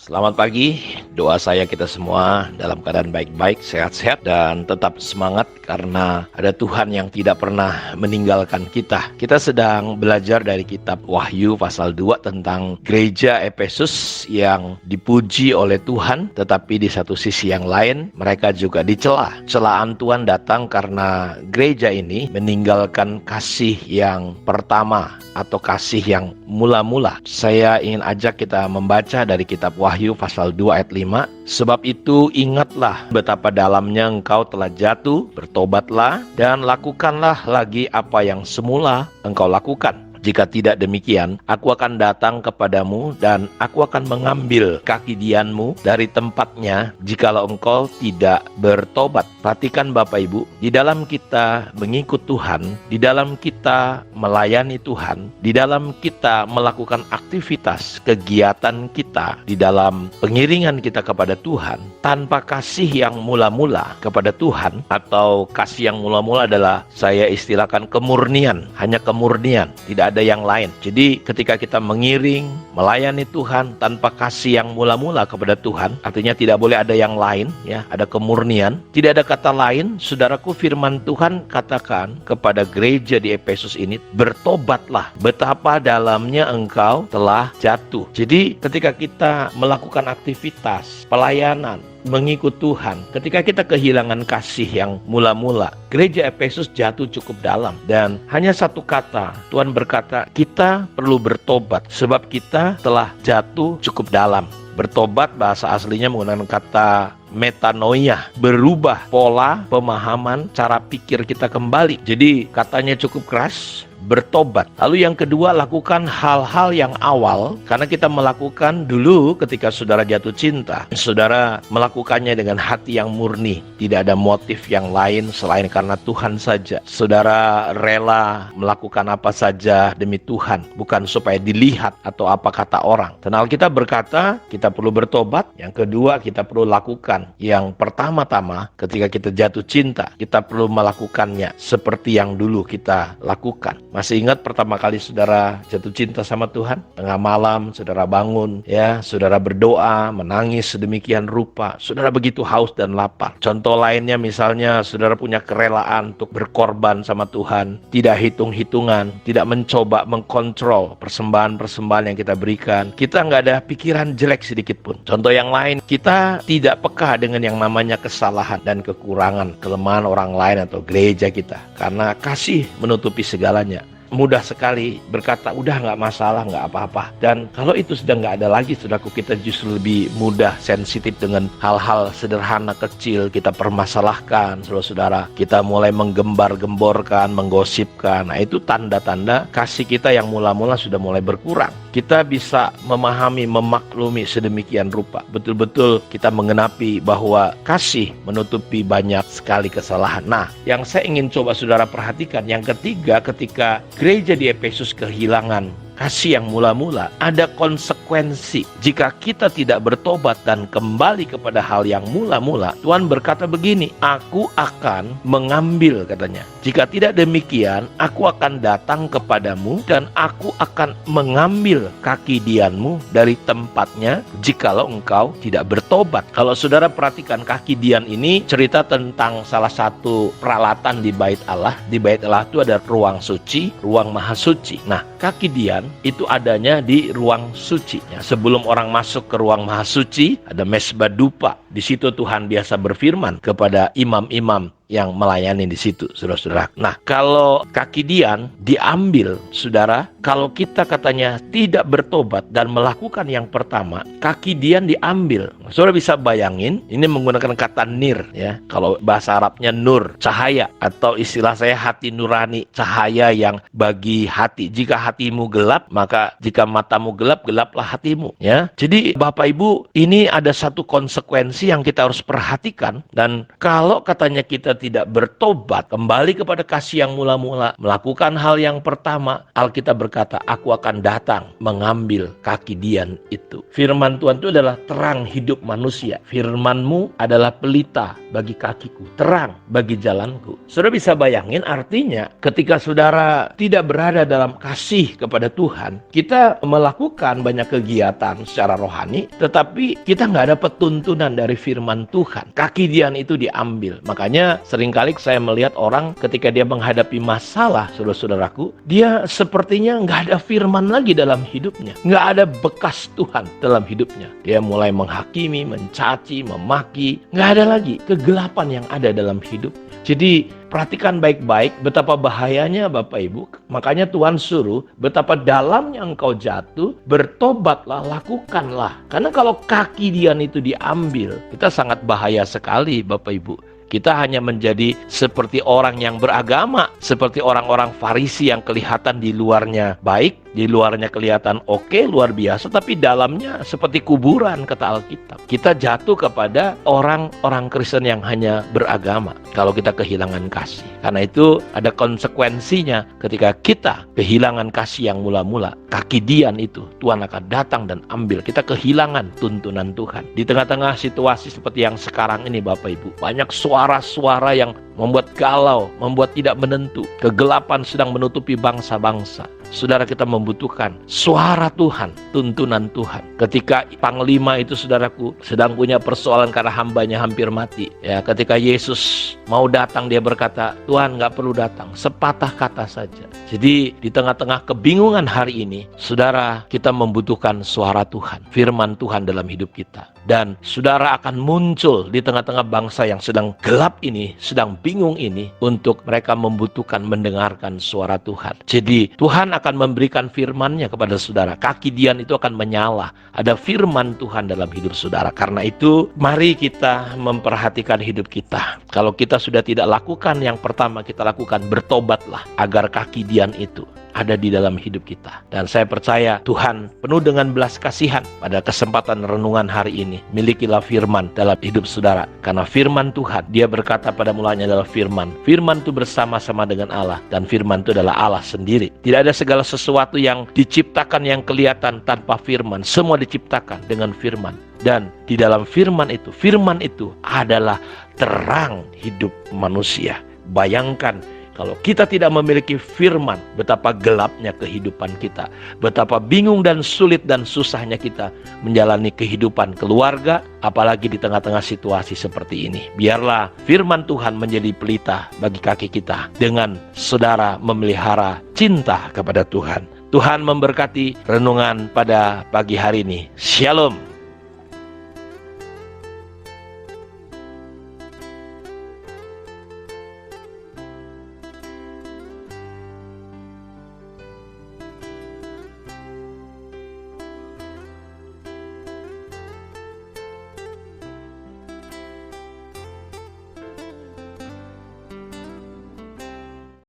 Selamat pagi, doa saya kita semua dalam keadaan baik-baik, sehat-sehat, dan tetap semangat karena ada Tuhan yang tidak pernah meninggalkan kita. Kita sedang belajar dari kitab Wahyu pasal 2 tentang gereja Efesus yang dipuji oleh Tuhan, tetapi di satu sisi yang lain mereka juga dicela. Celaan Tuhan datang karena gereja ini meninggalkan kasih yang pertama atau kasih yang mula-mula. Saya ingin ajak kita membaca dari kitab Wahyu pasal 2 ayat 5. Sebab itu ingatlah betapa dalamnya engkau telah jatuh, bertobatlah dan lakukanlah lagi apa yang semula engkau lakukan. Jika tidak demikian, aku akan datang kepadamu dan aku akan mengambil kaki dianmu dari tempatnya jikalau engkau tidak bertobat. Perhatikan Bapak Ibu, di dalam kita mengikut Tuhan, di dalam kita melayani Tuhan, di dalam kita melakukan aktivitas, kegiatan kita, di dalam pengiringan kita kepada Tuhan, tanpa kasih yang mula-mula kepada Tuhan, atau kasih yang mula-mula adalah saya istilahkan kemurnian, hanya kemurnian, tidak ada yang lain. Jadi ketika kita mengiring, melayani Tuhan tanpa kasih yang mula-mula kepada Tuhan, artinya tidak boleh ada yang lain, ya, ada kemurnian, tidak ada kata lain. Saudaraku, firman Tuhan katakan kepada gereja di Efesus ini, bertobatlah, betapa dalamnya engkau telah jatuh. Jadi ketika kita melakukan aktivitas pelayanan, mengikut Tuhan, ketika kita kehilangan kasih yang mula-mula, gereja Efesus jatuh cukup dalam. Dan hanya satu kata, Tuhan berkata, kita perlu bertobat sebab kita telah jatuh cukup dalam. Bertobat bahasa aslinya menggunakan kata metanoia, berubah pola pemahaman cara pikir kita kembali. Jadi katanya cukup keras, bertobat. Lalu yang kedua, lakukan hal-hal yang awal, karena kita melakukan dulu ketika saudara jatuh cinta, saudara melakukannya dengan hati yang murni, tidak ada motif yang lain selain karena Tuhan saja. Saudara rela melakukan apa saja demi Tuhan, bukan supaya dilihat atau apa kata orang. Dan Alkitab berkata kita perlu bertobat. Yang kedua, kita perlu lakukan. Yang pertama-tama, ketika kita jatuh cinta, kita perlu melakukannya seperti yang dulu kita lakukan. Masih ingat pertama kali saudara jatuh cinta sama Tuhan? Tengah malam saudara bangun, ya, saudara berdoa, menangis sedemikian rupa. Saudara begitu haus dan lapar. Contoh lainnya misalnya saudara punya kerelaan untuk berkorban sama Tuhan, tidak hitung-hitungan, tidak mencoba mengkontrol persembahan-persembahan yang kita berikan. Kita nggak ada pikiran jelek sedikit pun. Contoh yang lain, kita tidak peka dengan yang namanya kesalahan dan kekurangan, kelemahan orang lain atau gereja kita. Karena kasih menutupi segalanya. Mudah sekali berkata, udah nggak masalah, nggak apa-apa. Dan kalau itu sudah nggak ada lagi, saudaraku, kita justru lebih mudah sensitif dengan hal-hal sederhana kecil. Kita permasalahkan, saudara-saudara. Kita mulai menggembar-gemborkan, menggosipkan. Nah, itu tanda-tanda kasih kita yang mula-mula sudah mulai berkurang. Kita bisa memahami, memaklumi sedemikian rupa. Betul-betul kita mengenapi bahwa kasih menutupi banyak sekali kesalahan. Nah, yang saya ingin coba saudara perhatikan, yang ketiga, ketika gereja di Efesus kehilangan kasih yang mula-mula, ada konsekuensi. Jika kita tidak bertobat dan kembali kepada hal yang mula-mula, Tuhan berkata begini, aku akan mengambil, katanya. Jika tidak demikian, aku akan datang kepadamu dan aku akan mengambil kaki dianmu dari tempatnya jikalau engkau tidak bertobat. Kalau saudara perhatikan, kaki dian ini cerita tentang salah satu peralatan di bait Allah. Di bait Allah itu ada ruang suci, ruang maha suci. Nah, kaki dian itu adanya di ruang suci. Sebelum orang masuk ke ruang maha suci, ada mesbah dupa. Di situ Tuhan biasa berfirman kepada imam-imam yang melayani di situ, saudara-saudara. Nah, kalau kaki dian diambil, saudara, kalau kita katanya tidak bertobat dan melakukan yang pertama, kaki dian diambil. Saudara bisa bayangin, ini menggunakan kata nir, ya. Kalau bahasa Arabnya nur, cahaya, atau istilah saya hati nurani, cahaya yang bagi hati. Jika hatimu gelap, maka jika matamu gelap, gelaplah hatimu, ya. Jadi Bapak Ibu, ini ada satu konsekuensi yang kita harus perhatikan. Dan kalau katanya kita kita tidak bertobat, kembali kepada kasih yang mula-mula, melakukan hal yang pertama, Alkitab berkata, aku akan datang mengambil kaki Dian itu. Firman Tuhan itu adalah terang hidup manusia. Firman-Mu adalah pelita bagi kakiku, terang bagi jalanku. Saudara bisa bayangin artinya ketika saudara tidak berada dalam kasih kepada Tuhan, kita melakukan banyak kegiatan secara rohani, tetapi kita nggak dapat tuntunan dari firman Tuhan. Kaki Dian itu diambil. Makanya seringkali saya melihat orang ketika dia menghadapi masalah, saudara-saudaraku, dia sepertinya nggak ada firman lagi dalam hidupnya. Nggak ada bekas Tuhan dalam hidupnya. Dia mulai menghakimi, mencaci, memaki. Nggak ada lagi kegelapan yang ada dalam hidup. Jadi perhatikan baik-baik betapa bahayanya Bapak Ibu. Makanya Tuhan suruh betapa dalamnya engkau jatuh, bertobatlah, lakukanlah. Karena kalau kaki Dian itu diambil, kita sangat bahaya sekali Bapak Ibu. Kita hanya menjadi seperti orang yang beragama, seperti orang-orang Farisi yang kelihatan di luarnya baik, di luarnya kelihatan oke, luar biasa, tapi dalamnya seperti kuburan, kata Alkitab. Kita jatuh kepada orang-orang Kristen yang hanya beragama kalau kita kehilangan kasih. Karena itu ada konsekuensinya ketika kita kehilangan kasih yang mula-mula. Kaki Dian itu Tuhan akan datang dan ambil. Kita kehilangan tuntunan Tuhan. Di tengah-tengah situasi seperti yang sekarang ini Bapak Ibu, banyak suara-suara yang membuat galau, membuat tidak menentu. Kegelapan sedang menutupi bangsa-bangsa. Saudara, kita membutuhkan suara Tuhan, tuntunan Tuhan. Ketika panglima itu, saudaraku, sedang punya persoalan karena hambanya hampir mati. Ya, ketika Yesus mau datang, dia berkata, Tuhan nggak perlu datang, sepatah kata saja. Jadi di tengah-tengah kebingungan hari ini, saudara, kita membutuhkan suara Tuhan, firman Tuhan dalam hidup kita. Dan saudara akan muncul di tengah-tengah bangsa yang sedang gelap ini, sedang bingung ini, untuk mereka membutuhkan mendengarkan suara Tuhan. Jadi Tuhan akan memberikan firman-Nya kepada saudara. Kaki Dian itu akan menyala. Ada firman Tuhan dalam hidup saudara. Karena itu mari kita memperhatikan hidup kita. Kalau kita sudah tidak lakukan yang pertama kita lakukan, bertobatlah agar kaki Dian itu ada di dalam hidup kita. Dan saya percaya Tuhan penuh dengan belas kasihan pada kesempatan renungan hari ini. Milikilah firman dalam hidup saudara. Karena firman Tuhan, dia berkata pada mulanya adalah firman. Firman itu bersama-sama dengan Allah. Dan firman itu adalah Allah sendiri. Tidak ada segala sesuatu yang diciptakan yang kelihatan tanpa firman. Semua diciptakan dengan firman. Dan di dalam firman itu adalah terang hidup manusia. Bayangkan, kalau kita tidak memiliki firman, betapa gelapnya kehidupan kita. Betapa bingung dan sulit dan susahnya kita menjalani kehidupan keluarga, apalagi di tengah-tengah situasi seperti ini. Biarlah firman Tuhan menjadi pelita bagi kaki kita, dengan saudara memelihara cinta kepada Tuhan. Tuhan memberkati renungan pada pagi hari ini. Shalom.